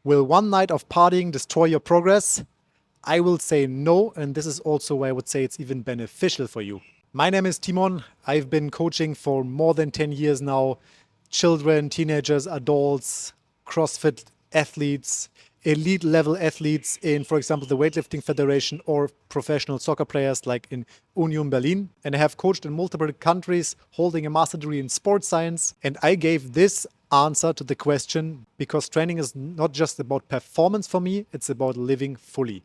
Will one night of partying destroy your progress? I will say no, and this is also why I would say it's even beneficial for you. My name is Timon. I've been coaching for more than 10 years now. Children, teenagers, adults, CrossFit athletes, elite level athletes in, for example, the Weightlifting Federation or professional soccer players like in Union Berlin. And I have coached in multiple countries, holding a master degree in sports science. And I gave this answer to the question because training is not just about performance for me, it's about living fully.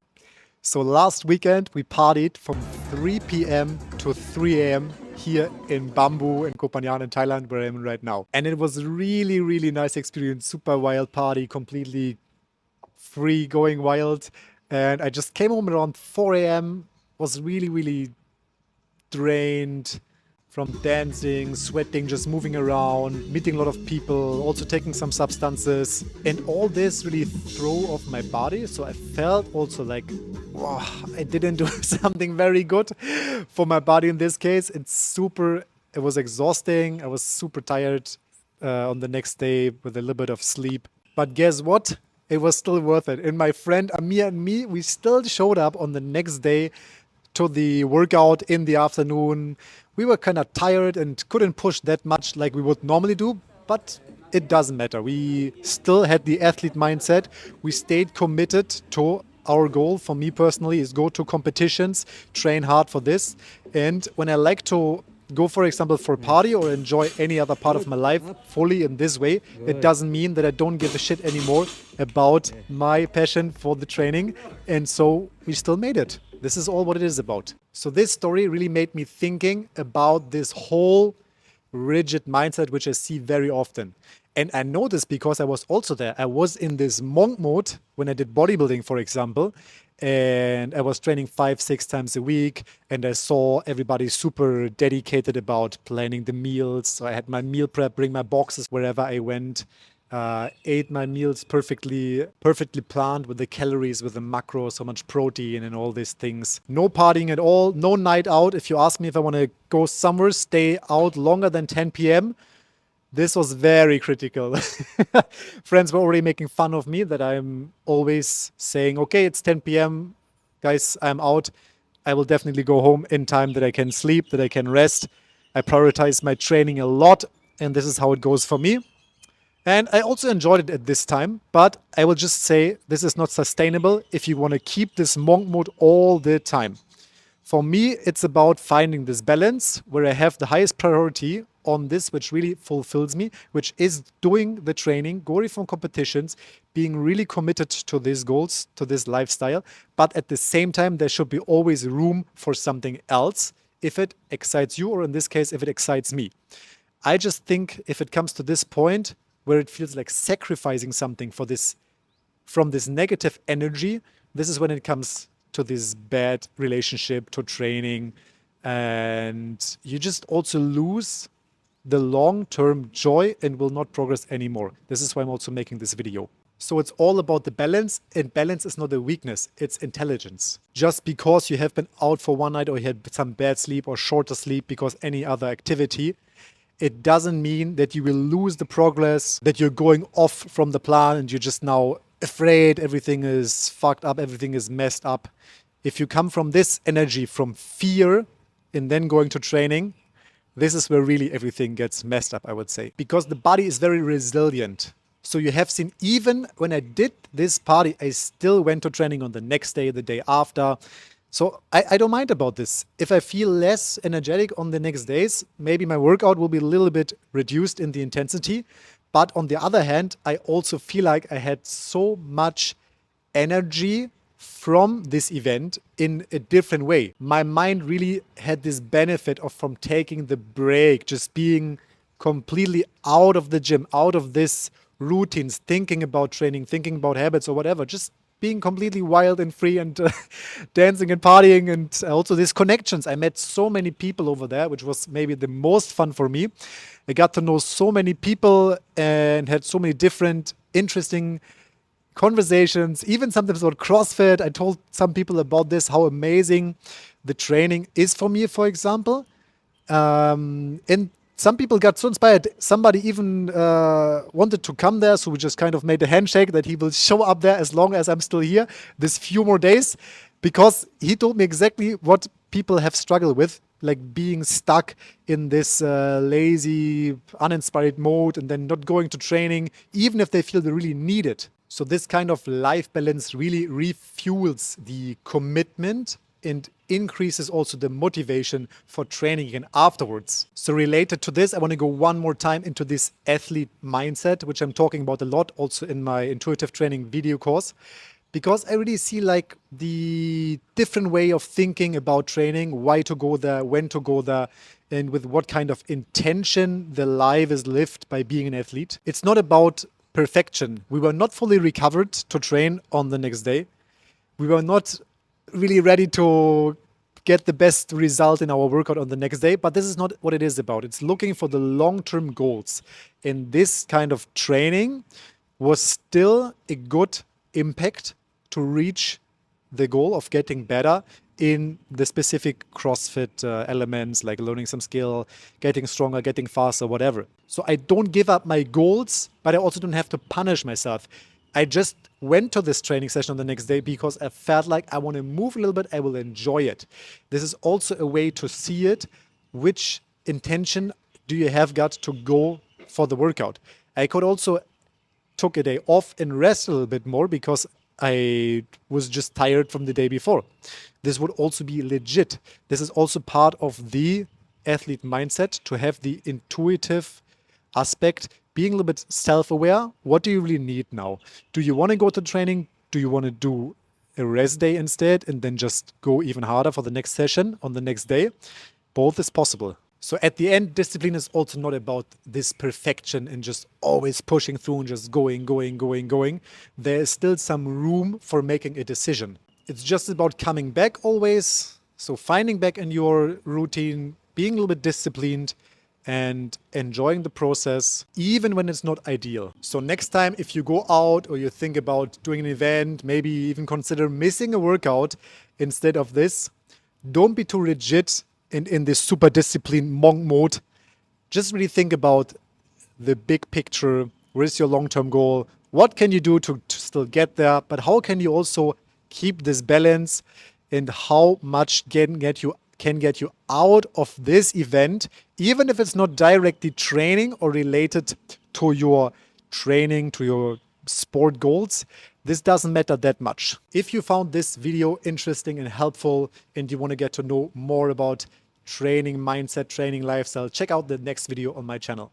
So last weekend we partied from 3 p.m. to 3 a.m. here in Bamboo in Koh Phangan in Thailand, where I'm right now. And it was a really, really nice experience. Super wild party, completely free, going wild. And I just came home around 4 a.m. Was really, really drained from dancing, sweating, just moving around, meeting a lot of people, also taking some substances. And all this really threw off my body. So I felt also like, wow, I didn't do something very good for my body in this case. It was exhausting. I was super tired on the next day with a little bit of sleep. But guess what? It was still worth it. And my friend Amir and me, we still showed up on the next day to the workout in the afternoon. We were kind of tired and couldn't push that much like we would normally do, but it doesn't matter. We still had the athlete mindset. We stayed committed to our goal. For me personally, is go to competitions, train hard for this. And when I like to go, for example, for a party or enjoy any other part of my life fully in this way, it doesn't mean that I don't give a shit anymore about my passion for the training. And so we still made it. This is all what it is about. So this story really made me thinking about this whole rigid mindset, which I see very often. And I know this because I was also there. I was in this monk mode when I did bodybuilding, for example, and I was training 5-6 times a week. And I saw everybody super dedicated about planning the meals. So I had my meal prep, bring my boxes wherever I went. Ate my meals perfectly planned with the calories, with the macros, so much protein and all these things. No partying at all, no night out. If you ask me if I want to go somewhere, stay out longer than 10 p.m., this was very critical. Friends were already making fun of me that I'm always saying, okay, it's 10 p.m., guys, I'm out. I will definitely go home in time that I can sleep, that I can rest. I prioritize my training a lot, and this is how it goes for me. And I also enjoyed it at this time, but I will just say this is not sustainable if you want to keep this monk mode all the time. For me, it's about finding this balance where I have the highest priority on this, which really fulfills me, which is doing the training, going from competitions, being really committed to these goals, to this lifestyle. But at the same time, there should be always room for something else if it excites you, or in this case, if it excites me. I just think if it comes to this point where it feels like sacrificing something for this, from this negative energy, this is when it comes to this bad relationship to training, and you just also lose the long-term joy and will not progress anymore. This is why I'm also making this video. So it's all about the balance, and balance is not a weakness, it's intelligence. Just because you have been out for one night or you had some bad sleep or shorter sleep because any other activity, it doesn't mean that you will lose the progress, that you're going off from the plan and you're just now afraid, everything is fucked up, everything is messed up. If you come from this energy, from fear, and then going to training, this is where really everything gets messed up, I would say. Because the body is very resilient. So you have seen, even when I did this party, I still went to training on the next day, the day after. So I don't mind about this. If I feel less energetic on the next days, maybe my workout will be a little bit reduced in the intensity. But on the other hand, I also feel like I had so much energy from this event in a different way. My mind really had this benefit of from taking the break, just being completely out of the gym, out of this routines, thinking about training, thinking about habits or whatever, just being completely wild and free and dancing and partying, and also these connections. I met so many people over there, which was maybe the most fun for me. I got to know so many people and had so many different interesting conversations, even sometimes about CrossFit. I told some people about this, how amazing the training is for me, for example. And some people got so inspired. Somebody even wanted to come there, so we just kind of made a handshake that he will show up there as long as I'm still here, this few more days, because he told me exactly what people have struggled with, like being stuck in this lazy, uninspired mode and then not going to training, even if they feel they really need it. So this kind of life balance really refuels the commitment and increases also the motivation for training again afterwards. So related to this, I want to go one more time into this athlete mindset, which I'm talking about a lot also in my intuitive training video course, because I really see like the different way of thinking about training, why to go there, when to go there, and with what kind of intention the life is lived by being an athlete. It's not about perfection. We were not fully recovered to train on the next day. We were not really ready to get the best result in our workout on the next day, but this is not what it is about. It's looking for the long-term goals. And this kind of training was still a good impact to reach the goal of getting better in the specific CrossFit elements, like learning some skill, getting stronger, getting faster, whatever. So I don't give up my goals, but I also don't have to punish myself. I just went to this training session on the next day because I felt like I want to move a little bit. I will enjoy it. This is also a way to see it. Which intention do you have got to go for the workout? I could also took a day off and rest a little bit more because I was just tired from the day before. This would also be legit. This is also part of the athlete mindset, to have the intuitive aspect, being a little bit self-aware. What do you really need now? Do you want to go to training? Do you want to do a rest day instead and then just go even harder for the next session on the next day? Both is possible. So at the end, discipline is also not about this perfection and just always pushing through and just going. There is still some room for making a decision. It's just about coming back always. So finding back in your routine, being a little bit disciplined and enjoying the process, even when it's not ideal. So next time, if you go out or you think about doing an event, maybe even consider missing a workout instead of this, don't be too rigid in this super disciplined monk mode. Just really think about the big picture. Where is your long-term goal? What can you do to still get there? But how can you also keep this balance, and how much can get you out of this event, even if it's not directly training or related to your training, to your sport goals? This doesn't matter that much. If you found this video interesting and helpful and you want to get to know more about training mindset, training lifestyle, check out the next video on my channel.